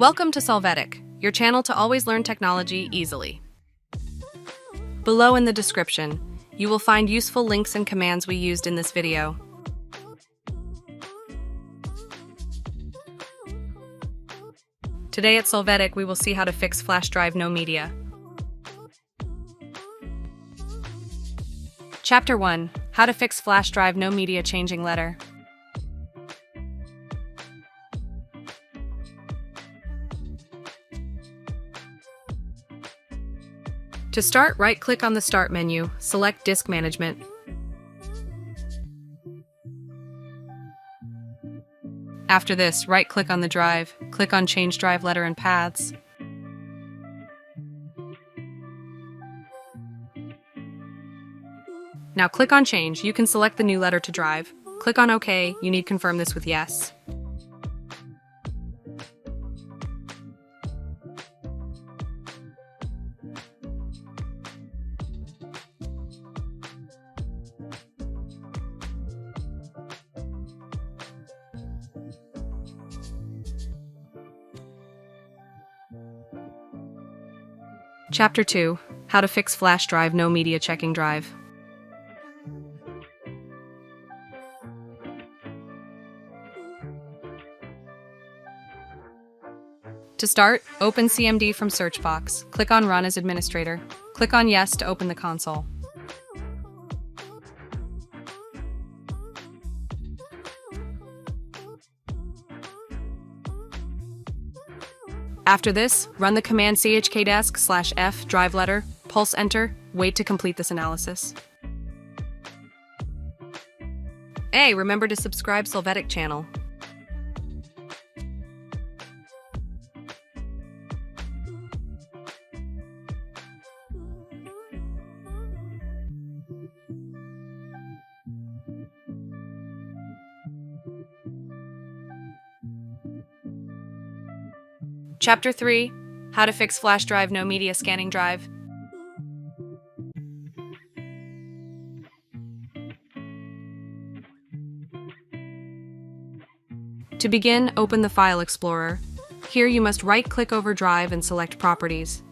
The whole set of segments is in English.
Welcome to Solvetic, your channel to always learn technology easily. Below in the description, you will find useful links and commands we used in this video. Today at Solvetic, we will see how to fix flash drive no media. Chapter 1. How to fix flash drive no media changing letter. To start, right-click on the Start menu, select Disk Management. After this, right-click on the drive, click on Change Drive Letter and Paths. Now click on Change. You can select the new letter to drive. Click on OK. You need to confirm this with Yes. Chapter 2. How to fix flash drive no media checking drive. To start, open CMD from search box. Click on Run as administrator. Click on Yes to open the console. After this, run the command chkdesk/f drive letter, pulse enter, wait to complete this analysis. Hey, remember to subscribe Solvetic channel. Chapter 3. How to fix flash drive no media scanning drive. To begin, open the File Explorer. Here you must right-click over Drive and select Properties.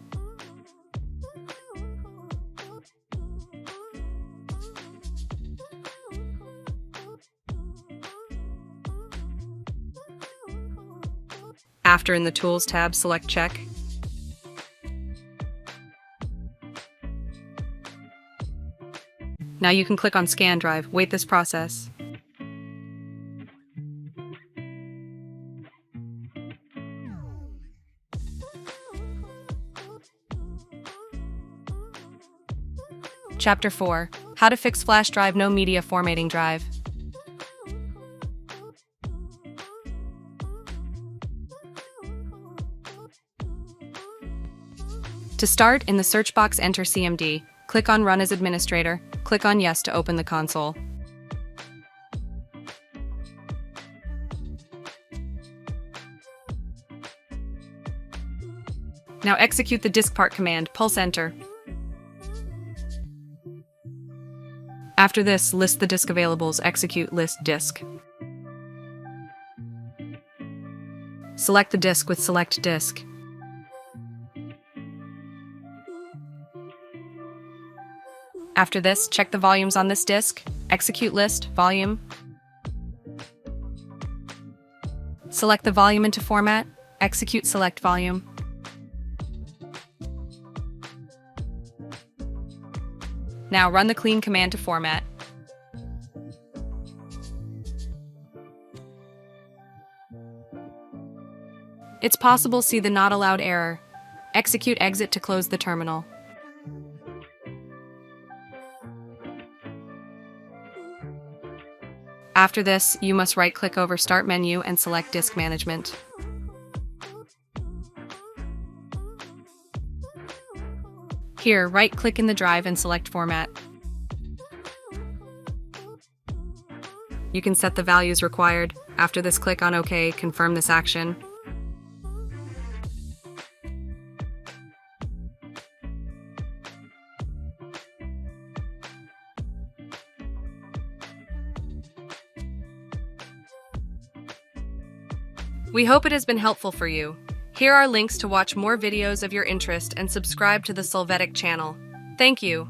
After, in the Tools tab, select Check. Now you can click on Scan Drive. Wait this process. Chapter 4. How to fix flash drive no media formatting drive. To start, in the search box enter CMD, click on Run as administrator, click on Yes to open the console. Now execute the disk part command, pulse enter. After this, list the disk availables, execute list disk. Select the disk with select disk. After this, check the volumes on this disk, execute list, volume. Select the volume into format, execute select volume. Now run the clean command to format. It's possible to see the not allowed error. Execute exit to close the terminal. After this, you must right-click over Start menu and select Disk Management. Here, right-click in the drive and select Format. You can set the values required. After this, click on OK, confirm this action. We hope it has been helpful for you. Here are links to watch more videos of your interest and subscribe to the Solvetic channel. Thank you.